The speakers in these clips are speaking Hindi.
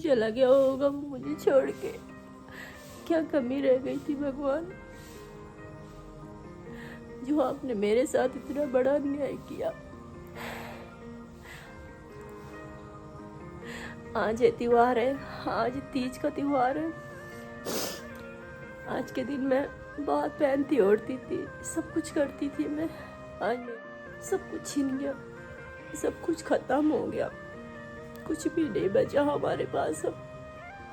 चला गया होगा वो मुझे छोड़ के। क्या कमी रह गई थी भगवान, जो आपने मेरे साथ इतना बड़ा अन्याय किया। आज ये त्योहार है, आज तीज का त्योहार है। आज के दिन मैं बहुत पहनती ओढ़ती थी, सब कुछ करती थी मैं। आज मैं सब कुछ छीन गया, सब कुछ खत्म हो गया, कुछ भी नहीं बचा हमारे पास। अब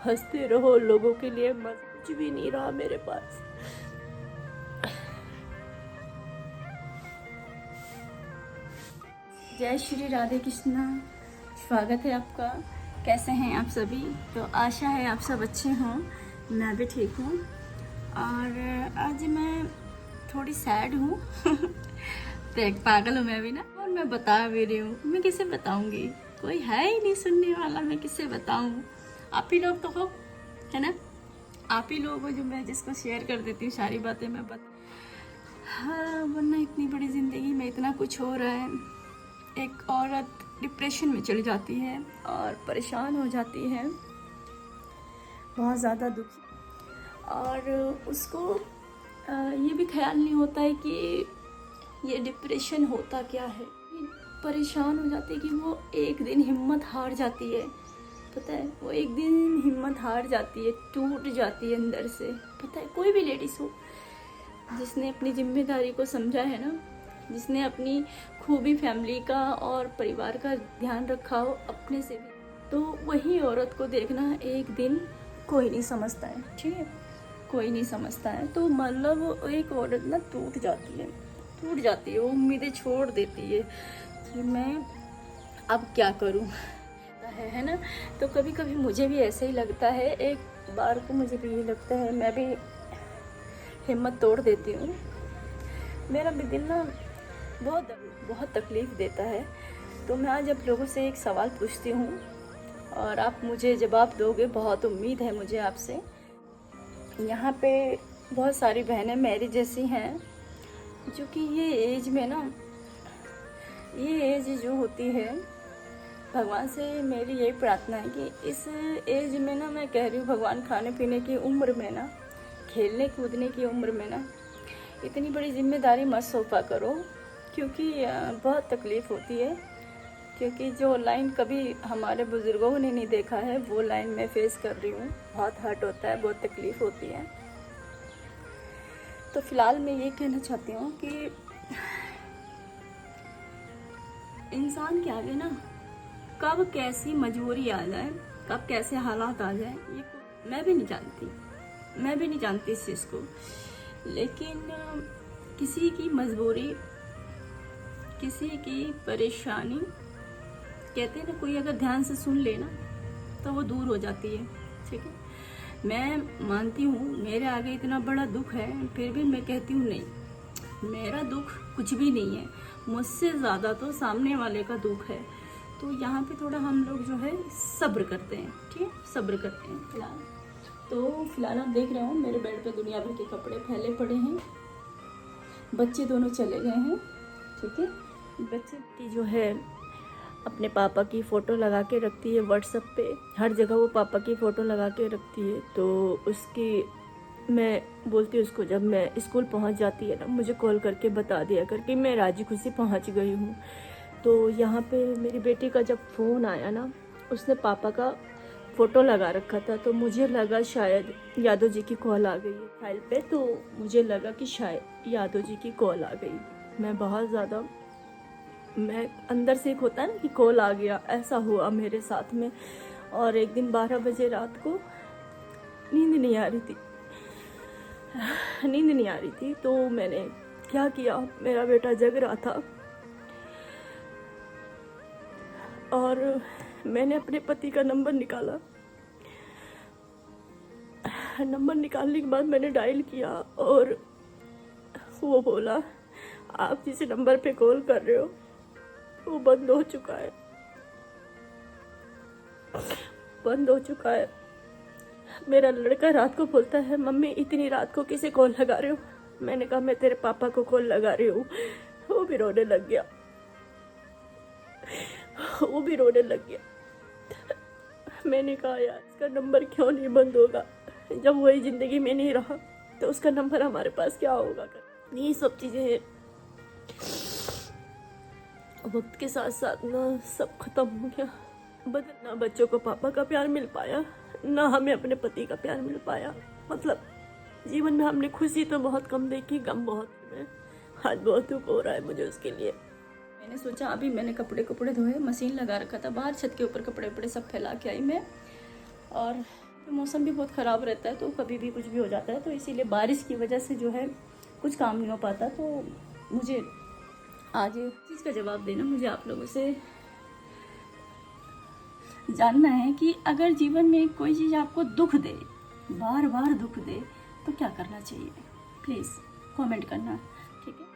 हंसते रहो लोगों के लिए, मत कुछ भी नहीं रहा मेरे पास। जय श्री राधे कृष्णा। स्वागत है आपका। कैसे हैं आप सभी? तो आशा है आप सब अच्छे हों, मैं भी ठीक हूँ। और आज मैं थोड़ी सैड हूँ तो एक पागल हूँ मैं भी ना, और मैं बता भी रही हूँ। मैं किसे बताऊँगी, कोई है ही नहीं सुनने वाला, मैं किसे बताऊँ? आप ही लोग तो हो, है ना? आप ही लोग हो जो मैं जिसको शेयर कर देती हूँ सारी बातें मैं हाँ, वरना इतनी बड़ी ज़िंदगी में इतना कुछ हो रहा है। एक औरत डिप्रेशन में चली जाती है और परेशान हो जाती है, बहुत ज़्यादा दुखी, और उसको ये भी ख्याल नहीं होता है कि ये डिप्रेशन होता क्या है। परेशान हो जाती है कि वो एक दिन हिम्मत हार जाती है। पता है, वो एक दिन हिम्मत हार जाती है, टूट जाती है अंदर से। पता है, कोई भी लेडीज़ हो जिसने अपनी जिम्मेदारी को समझा है ना, जिसने अपनी खूबी फैमिली का और परिवार का ध्यान रखा हो अपने से भी, तो वही औरत को देखना एक दिन कोई नहीं समझता है। ठीक है, कोई नहीं समझता है। तो मतलब एक औरत ना टूट जाती है, वो उम्मीदें छोड़ देती है कि मैं अब क्या करूं, है ना? तो कभी कभी मुझे भी ऐसे ही लगता है। एक बार को मुझे भी ये लगता है, मैं भी हिम्मत तोड़ देती हूँ। मेरा भी दिल ना बहुत तकलीफ़ देता है। तो मैं आज आप लोगों से एक सवाल पूछती हूँ और आप मुझे जवाब दोगे, बहुत उम्मीद है मुझे आपसे। यहाँ पे बहुत सारी बहनें मेरी जैसी हैं जो कि ये एज में ना, ये एज जो होती है, भगवान से मेरी यही प्रार्थना है कि इस एज में ना, मैं कह रही हूँ भगवान, खाने पीने की उम्र में ना, खेलने कूदने की उम्र में ना, इतनी बड़ी जिम्मेदारी मत सौंपा करो, क्योंकि बहुत तकलीफ़ होती है। क्योंकि जो लाइन कभी हमारे बुज़ुर्गों ने नहीं देखा है, वो लाइन मैं फेस कर रही हूँ। बहुत हर्ट होता है, बहुत तकलीफ़ होती है। तो फ़िलहाल मैं ये कहना चाहती हूँ कि इंसान के आगे ना कब कैसी मजबूरी आ जाए, कब कैसे हालात आ जाए, ये मैं भी नहीं जानती इस चीज़ को। लेकिन किसी की मजबूरी, किसी की परेशानी, कहते हैं ना, कोई अगर ध्यान से सुन ले ना तो वो दूर हो जाती है। ठीक है, मैं मानती हूँ मेरे आगे इतना बड़ा दुख है, फिर भी मैं कहती हूँ नहीं, मेरा दुख कुछ भी नहीं है, मुझसे ज़्यादा तो सामने वाले का दुख है। तो यहाँ पे थोड़ा हम लोग जो है सब्र करते हैं। ठीक है, सब्र करते हैं। फिलहाल आप देख रहे हो मेरे बेड पे दुनिया भर के कपड़े फैले पड़े हैं। बच्चे दोनों चले गए हैं। ठीक है, बच्चे की जो है अपने पापा की फ़ोटो लगा के रखती है व्हाट्सएप पे, हर जगह वो पापा की फ़ोटो लगा के रखती है। तो उसकी मैं बोलती हूँ उसको, जब मैं स्कूल पहुँच जाती है ना, मुझे कॉल करके बता दिया कर कि मैं राजी खुशी पहुँच गई हूँ। तो यहाँ पे मेरी बेटी का जब फ़ोन आया ना, उसने पापा का फ़ोटो लगा रखा था, तो मुझे लगा शायद यादव जी की कॉल आ गई है फाइल पे। तो मुझे लगा कि शायद यादव जी की कॉल आ गई। मैं बहुत ज़्यादा, मैं अंदर से एक होता है ना कि कॉल आ गया, ऐसा हुआ मेरे साथ में। और एक दिन 12 बजे रात को नींद नहीं आ रही थी, तो मैंने क्या किया, मेरा बेटा जग रहा था और मैंने अपने पति का नंबर निकाला। नंबर निकालने के बाद मैंने डायल किया और वो बोला, आप जिस नंबर पे कॉल कर रहे हो वो बंद हो चुका है। मेरा लड़का रात को बोलता है, मम्मी इतनी रात को किसे कॉल लगा रहे हो? मैंने कहा मैं तेरे पापा को कॉल लगा रही हूँ। वो भी रोने लग गया। मैंने कहा यार इसका नंबर क्यों नहीं बंद होगा, जब वही ज़िंदगी में नहीं रहा तो उसका नंबर हमारे पास क्या होगा कर। ये सब चीज़ें वक्त के साथ साथ ना सब खत्म हो गया। ना बच्चों को पापा का प्यार मिल पाया, ना हमें अपने पति का प्यार मिल पाया। मतलब जीवन में हमने खुशी तो बहुत कम देखी, गम बहुत है। आज बहुत दुख हो रहा है मुझे उसके लिए। मैंने सोचा अभी मैंने कपड़े धोए, मशीन लगा रखा था बाहर, छत के ऊपर कपड़े सब फैला के आई मैं। और मौसम भी बहुत ख़राब रहता है तो कभी भी कुछ भी हो जाता है, तो इसीलिए बारिश की वजह से जो है कुछ काम नहीं हो पाता। तो मुझे आज इस चीज़ का जवाब देना, मुझे आप लोगों से जानना है कि अगर जीवन में कोई चीज़ आपको दुख दे, बार बार दुख दे, तो क्या करना चाहिए? प्लीज़ कमेंट करना, ठीक है?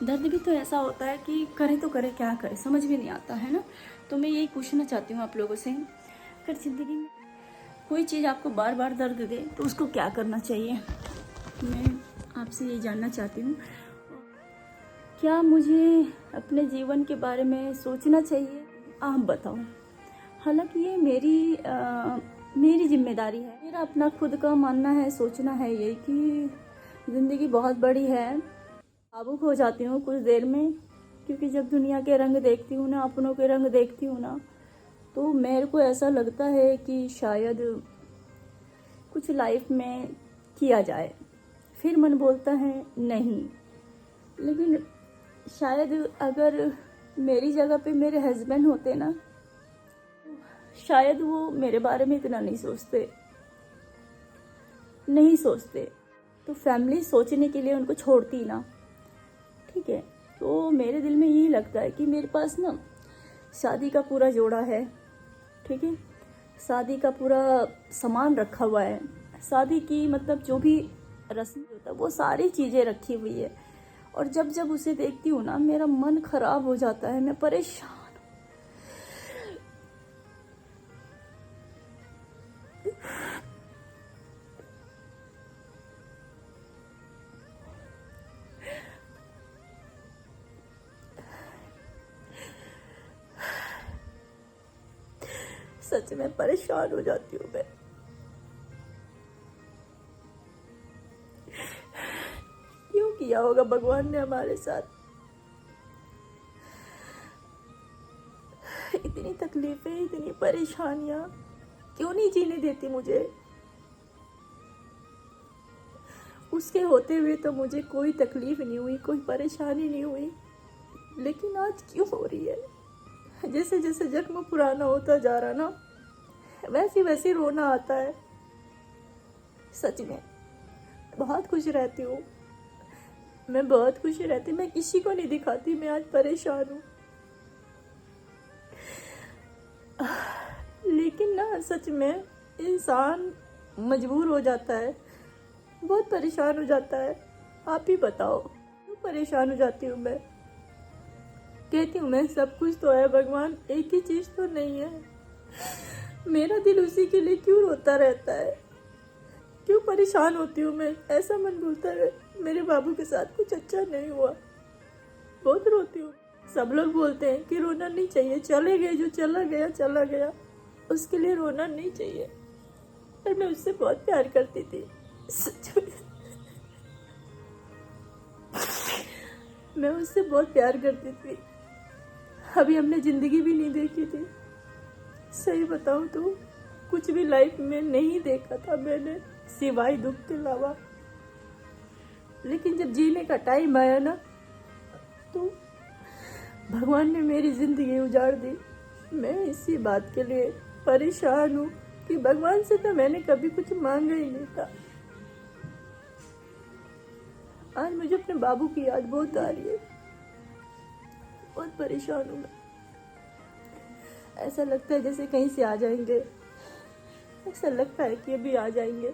दर्द भी तो ऐसा होता है कि करें तो करें क्या करें, समझ भी नहीं आता है ना। तो मैं यही पूछना चाहती हूँ आप लोगों से, अगर ज़िंदगी में कोई चीज़ आपको बार बार दर्द दे तो उसको क्या करना चाहिए? मैं आपसे ये जानना चाहती हूँ। क्या मुझे अपने जीवन के बारे में सोचना चाहिए? आप बताओ। हालांकि ये मेरी जिम्मेदारी है, मेरा अपना खुद का मानना है, सोचना है ये कि ज़िंदगी बहुत बड़ी है। भावुक हो जाती हूँ कुछ देर में, क्योंकि जब दुनिया के रंग देखती हूँ ना, अपनों के रंग देखती हूँ ना, तो मेरे को ऐसा लगता है कि शायद कुछ लाइफ में किया जाए। फिर मन बोलता है नहीं, लेकिन शायद अगर मेरी जगह पे मेरे हस्बैंड होते ना, शायद वो मेरे बारे में इतना नहीं सोचते। तो फैमिली सोचने के लिए उनको छोड़ती ना, ठीक है। तो मेरे दिल में यही लगता है कि मेरे पास ना शादी का पूरा जोड़ा है, ठीक है। शादी का पूरा सामान रखा हुआ है, शादी की मतलब जो भी रस्म होता है वो सारी चीज़ें रखी हुई है। और जब उसे देखती हूँ ना, मेरा मन खराब हो जाता है, मैं परेशान हूँ। सच में परेशान हो जाती हूँ मैं। क्यों किया होगा भगवान ने हमारे साथ? इतनी तकलीफें, इतनी परेशानियां क्यों नहीं जीने देती मुझे? उसके होते हुए तो मुझे कोई तकलीफ नहीं हुई, कोई परेशानी नहीं हुई, लेकिन आज क्यों हो रही है? जैसे जैसे जख्म पुराना होता जा रहा ना, वैसे वैसे रोना आता है। सच में बहुत खुश रहती हूँ मैं, बहुत खुश रहती, मैं किसी को नहीं दिखाती मैं आज परेशान हूँ। लेकिन ना सच में इंसान मजबूर हो जाता है, बहुत परेशान हो जाता है। आप ही बताओ क्यों परेशान हो जाती हूँ मैं? कहती हूँ मैं सब कुछ तो है भगवान, एक ही चीज तो नहीं है। मेरा दिल उसी के लिए क्यों रोता रहता है? क्यों परेशान होती हूँ मैं? ऐसा मन बोलता है मेरे बाबू के साथ कुछ अच्छा नहीं हुआ, बहुत रोती हूँ। सब लोग बोलते हैं कि रोना नहीं चाहिए, चले गए जो चला गया, उसके लिए रोना नहीं चाहिए। पर मैं उससे बहुत प्यार करती थी, सच में मैं उससे बहुत प्यार करती थी। अभी हमने जिंदगी भी नहीं देखी थी, सही बताऊं तो कुछ भी लाइफ में नहीं देखा था मैंने सिवाय दुख के अलावा। लेकिन जब जीने का टाइम आया ना, तो भगवान ने मेरी जिंदगी उजाड़ दी। मैं इसी बात के लिए परेशान हूँ कि भगवान से तो मैंने कभी कुछ मांगा ही नहीं था। आज मुझे अपने बाबू की याद बहुत आ रही है, बहुत परेशान हूँ मैं। ऐसा लगता है जैसे कहीं से आ जाएंगे, ऐसा लगता है कि अभी आ जाएंगे।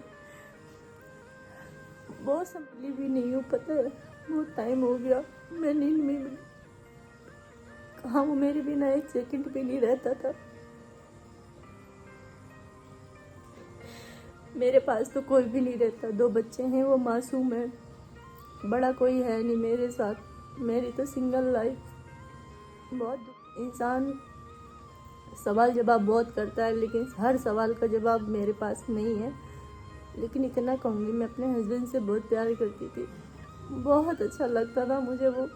बहुत संभली भी नहीं हूँ, पता है, बहुत टाइम हो गया मैं नींद में भी। कहाँ वो मेरे बिना एक सेकंड भी नहीं रहता था। मेरे पास तो कोई भी नहीं रहता, 2 बच्चे हैं, वो मासूम है, बड़ा कोई है नहीं मेरे साथ, मेरी तो सिंगल लाइफ। बहुत इंसान सवाल जवाब बहुत करता है, लेकिन हर सवाल का जवाब मेरे पास नहीं है। लेकिन इतना कहूँगी, मैं अपने हस्बैंड से बहुत प्यार करती थी। बहुत अच्छा लगता था मुझे वो,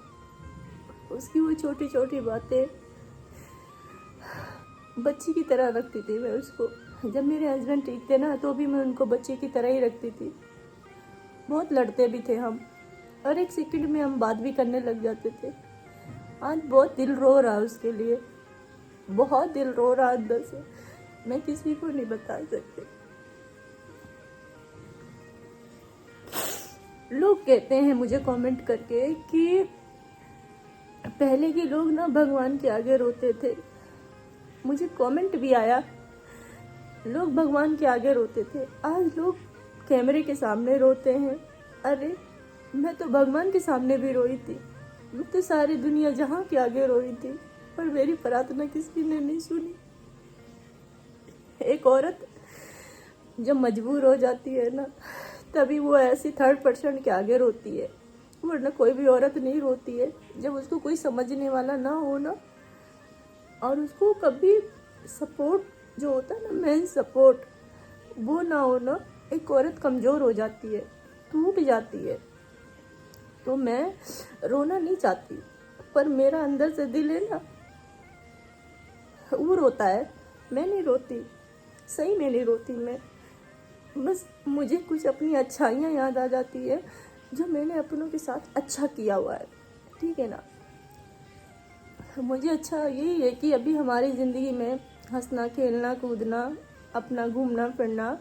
उसकी वो छोटी छोटी बातें, बच्ची की तरह रखती थी मैं उसको। जब मेरे हस्बैंड ठीक थे ना, तो भी मैं उनको बच्चे की तरह ही रखती थी। बहुत लड़ते भी थे हम, और एक सेकंड में हम बात भी करने लग जाते थे। आज बहुत दिल रो रहा उसके लिए, बहुत दिल रो रहा अंदर से, मैं किसी को नहीं बता सकती। लोग कहते हैं मुझे कमेंट करके कि पहले के लोग ना भगवान के आगे रोते थे। मुझे कमेंट भी आया, लोग भगवान के आगे रोते थे, आज लोग कैमरे के सामने रोते हैं। अरे मैं तो भगवान के सामने भी रोई थी, मैं तो सारी दुनिया जहां के आगे रोई थी, पर मेरी प्रार्थना किसी ने नहीं सुनी। एक औरत जब मजबूर हो जाती है ना, तभी वो ऐसी थर्ड पर्सन के आगे रोती है, वरना कोई भी औरत नहीं रोती है। जब उसको कोई समझने वाला ना हो ना, और उसको कभी सपोर्ट जो होता है ना, मेन सपोर्ट, वो ना हो ना, एक औरत कमज़ोर हो जाती है, टूट जाती है। तो मैं रोना नहीं चाहती, पर मेरा अंदर से दिल है ना, वो रोता है, मैं नहीं रोती, सही में नहीं रोती मैं। बस मुझे कुछ अपनी अच्छाइयाँ याद आ जाती है, जो मैंने अपनों के साथ अच्छा किया हुआ है, ठीक है ना। मुझे अच्छा यही है कि अभी हमारी ज़िंदगी में हंसना, खेलना, कूदना, अपना घूमना फिरना,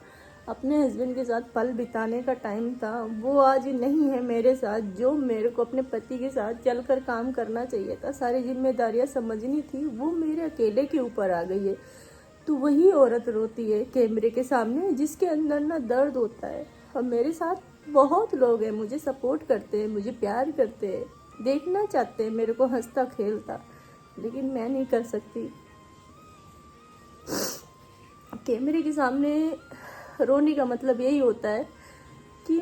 अपने हस्बैंड के साथ पल बिताने का टाइम था, वो आज नहीं है मेरे साथ। जो मेरे को अपने पति के साथ चलकर काम करना चाहिए था, सारी जिम्मेदारियां समझनी थी, वो मेरे अकेले के ऊपर आ गई है। तो वही औरत रोती है कैमरे के सामने, जिसके अंदर ना दर्द होता है। और मेरे साथ बहुत लोग हैं, मुझे सपोर्ट करते हैं, मुझे प्यार करते हैं, देखना चाहते हैं मेरे को हंसता खेलता, लेकिन मैं नहीं कर सकती। कैमरे के सामने रोने का मतलब यही होता है कि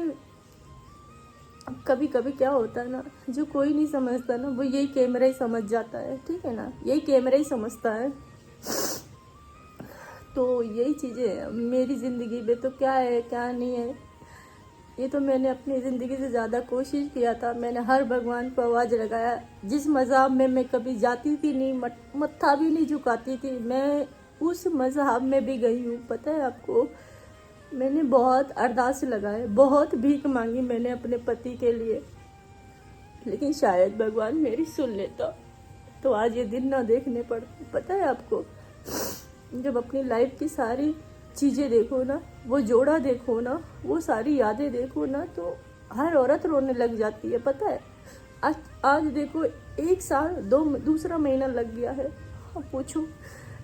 कभी कभी क्या होता है ना, जो कोई नहीं समझता ना, वो यही कैमरा ही समझ जाता है, ठीक है ना, यही कैमरा ही समझता है। तो यही चीज़ें मेरी ज़िंदगी में, तो क्या है क्या नहीं है, ये तो मैंने अपनी ज़िंदगी से ज़्यादा कोशिश किया था। मैंने हर भगवान को आवाज़ लगाया, जिस मज़हब में मैं कभी जाती थी नहीं, मत्था भी नहीं झुकाती थी, मैं उस मज़हब में भी गई हूँ। पता है आपको, मैंने बहुत अरदास लगाए, बहुत भीख मांगी मैंने अपने पति के लिए, लेकिन शायद भगवान मेरी सुन लेता तो आज ये दिन ना देखने पड़ते। पता है आपको, जब अपनी लाइफ की सारी चीज़ें देखो ना, वो जोड़ा देखो ना, वो सारी यादें देखो ना, तो हर औरत रोने लग जाती है। पता है, आज देखो 1 साल दूसरा महीना लग गया है। अब पूछो,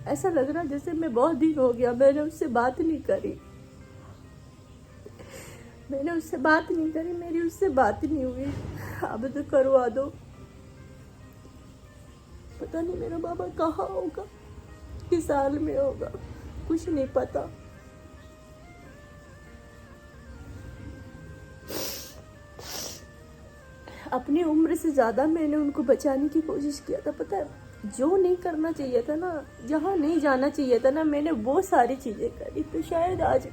ऐसा लग रहा जैसे मैं बहुत दिन हो गया मैंने उससे बात नहीं करी, मैंने उससे बात नहीं करी, मेरी उससे बात नहीं हुई। अब तो करवा दो। पता नहीं मेरा बाबा कहाँ होगा, किस साल में होगा, कुछ नहीं पता। अपनी उम्र से ज़्यादा मैंने उनको बचाने की कोशिश किया था। पता है, जो नहीं करना चाहिए था ना, जहाँ नहीं जाना चाहिए था ना, मैंने वो सारी चीज़ें करी। तो शायद आज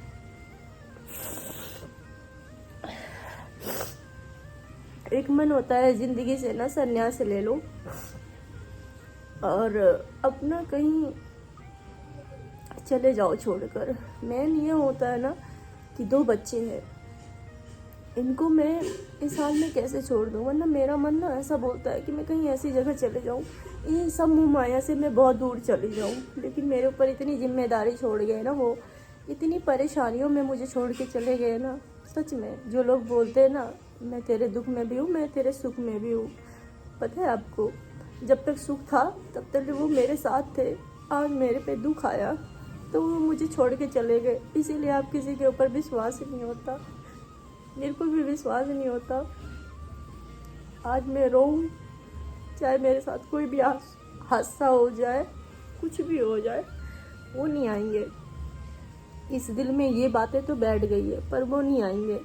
एक मन होता है ज़िंदगी से ना संन्यास ले लो और अपना कहीं चले जाओ छोड़कर। मेन ये होता है ना कि 2 बच्चे हैं, इनको मैं इस हाल में कैसे छोड़ दूँ, वरना मेरा मन ना ऐसा बोलता है कि मैं कहीं ऐसी जगह चले जाऊँ, इन सब मुँह माया से मैं बहुत दूर चली जाऊँ। लेकिन मेरे ऊपर इतनी जिम्मेदारी छोड़ गए ना, वो इतनी परेशानियों में मुझे छोड़ के चले गए ना। सच में जो लोग बोलते हैं ना, मैं तेरे दुख में भी हूँ, मैं तेरे सुख में भी हूँ। पता है आपको, जब तक सुख था तब तक वो मेरे साथ थे, आज मेरे पे दुख आया तो वो मुझे छोड़ के चले गए। इसीलिए आप किसी के ऊपर विश्वास नहीं होता, मेरे को भी विश्वास नहीं होता। आज मैं रोऊं, चाहे मेरे साथ कोई भी हादसा हो जाए, कुछ भी हो जाए, वो नहीं आएंगे। इस दिल में ये बातें तो बैठ गई है, पर वो नहीं आएंगे।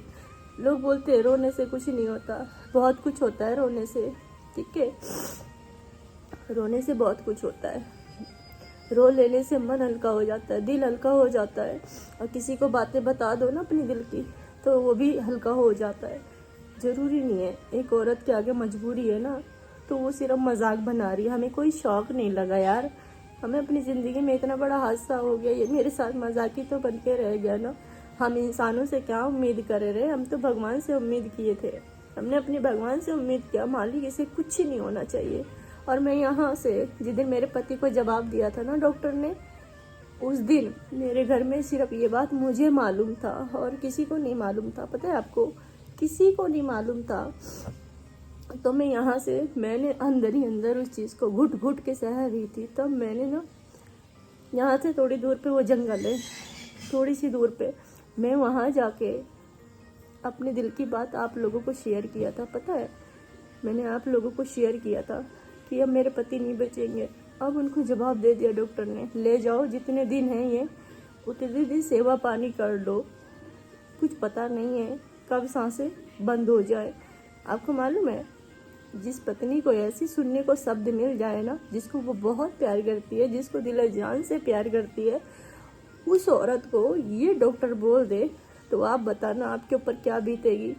लोग बोलते हैं रोने से कुछ नहीं होता, बहुत कुछ होता है रोने से, ठीक है, रोने से बहुत कुछ होता है। रो लेने से मन हल्का हो जाता है, दिल हल्का हो जाता है। और किसी को बातें बता दो ना अपनी दिल की, तो वो भी हल्का हो जाता है। ज़रूरी नहीं है, एक औरत के आगे मजबूरी है ना, तो वो सिर्फ मजाक बना रही है। हमें कोई शौक नहीं लगा यार, हमें अपनी ज़िंदगी में इतना बड़ा हादसा हो गया, ये मेरे साथ मजाक ही तो बन के रह गया ना। हम इंसानों से क्या उम्मीद करे रहे, हम तो भगवान से उम्मीद किए थे। हमने अपने भगवान से उम्मीद किया, मालिक इसे कुछ ही नहीं होना चाहिए। और मैं यहाँ से जिस दिन मेरे पति को जवाब दिया था ना डॉक्टर ने, उस दिन मेरे घर में सिर्फ ये बात मुझे मालूम था और किसी को नहीं मालूम था। पता है आपको, किसी को नहीं मालूम था। तो मैं यहाँ से, मैंने अंदर ही अंदर उस चीज़ को घुट घुट के सह रही थी। तब मैंने ना, यहाँ से थोड़ी दूर पे वो जंगल है, थोड़ी सी दूर पे, मैं वहाँ जाके अपने दिल की बात आप लोगों को शेयर किया था। पता है, मैंने आप लोगों को शेयर किया था कि अब मेरे पति नहीं बचेंगे। अब उनको जवाब दे दिया डॉक्टर ने, ले जाओ, जितने दिन हैं ये उतने दिन सेवा पानी कर लो, कुछ पता नहीं है कब सांसें बंद हो जाए। आपको मालूम है, जिस पत्नी को ऐसी सुनने को शब्द मिल जाए ना, जिसको वो बहुत प्यार करती है, जिसको दिल जान से प्यार करती है, उस औरत को ये डॉक्टर बोल दे, तो आप बताना आपके ऊपर क्या बीतेगी,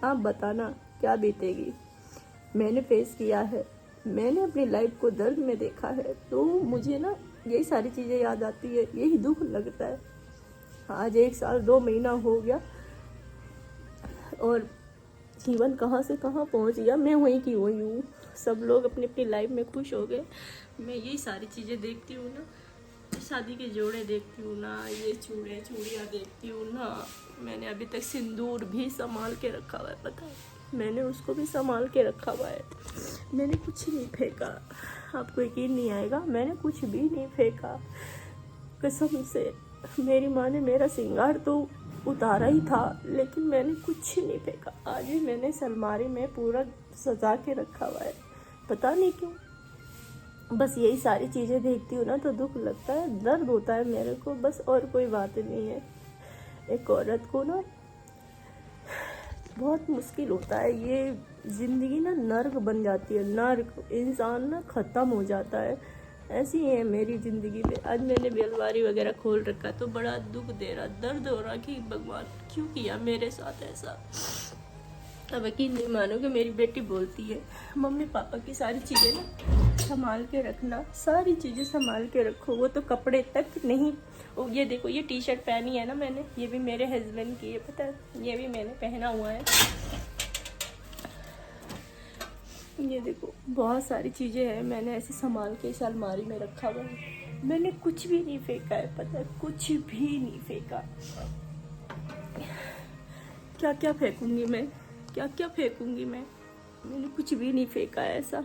आप बताना क्या बीतेगी। मैंने फेस किया है, मैंने अपनी लाइफ को दर्द में देखा है, तो मुझे ना यही सारी चीज़ें याद आती है, यही दुख लगता है। आज 1 साल 2 महीना हो गया और जीवन कहाँ से कहाँ पहुँच गया, मैं वहीं की वहीं हूँ। सब लोग अपनी अपनी लाइफ में खुश हो गए, मैं यही सारी चीज़ें देखती हूँ ना, शादी के जोड़े देखती हूँ ना, ये चूड़ियाँ देखती हूँ ना। मैंने अभी तक सिंदूर भी संभाल के रखा हुआ है, पता है, मैंने उसको भी संभाल के रखा हुआ है। मैंने कुछ नहीं फेंका, आपको यकीन नहीं आएगा, मैंने कुछ भी नहीं फेंका, कसम से। मेरी माँ ने मेरा श्रृंगार तो उतारा ही था, लेकिन मैंने कुछ नहीं फेंका। आज भी मैंने अलमारी में पूरा सजा के रखा हुआ है, पता नहीं क्यों। बस यही सारी चीज़ें देखती हूँ ना तो दुख लगता है, दर्द होता है मेरे को, बस, और कोई बात नहीं है। एक औरत को ना बहुत मुश्किल होता है, ये ज़िंदगी ना नर्क बन जाती है, नर्क, इंसान ना ख़त्म हो जाता है। ऐसी ही है मेरी ज़िंदगी में। आज मैंने भी अलमारी वगैरह खोल रखा तो बड़ा दुख दे रहा, दर्द हो रहा कि भगवान क्यों किया मेरे साथ ऐसा। अब यकीन नहीं मानोगे, मेरी बेटी बोलती है, मम्मी पापा की सारी चीज़ें ना संभाल के रखना, सारी चीज़ें संभाल के रखो। वो तो कपड़े तक नहीं, ओ ये देखो, ये टी शर्ट पहनी है ना मैंने, ये भी मेरे हस्बैंड की है, पता है, ये भी मैंने पहना हुआ है। ये देखो, बहुत सारी चीज़ें हैं, मैंने ऐसे संभाल के इस अलमारी में रखा हुआ है। मैंने कुछ भी नहीं फेंका है, पता है, कुछ भी नहीं फेंका। क्या क्या फेंकूंगी मैं, क्या क्या फेंकूंगी मैं, मैंने कुछ भी नहीं फेंका है ऐसा।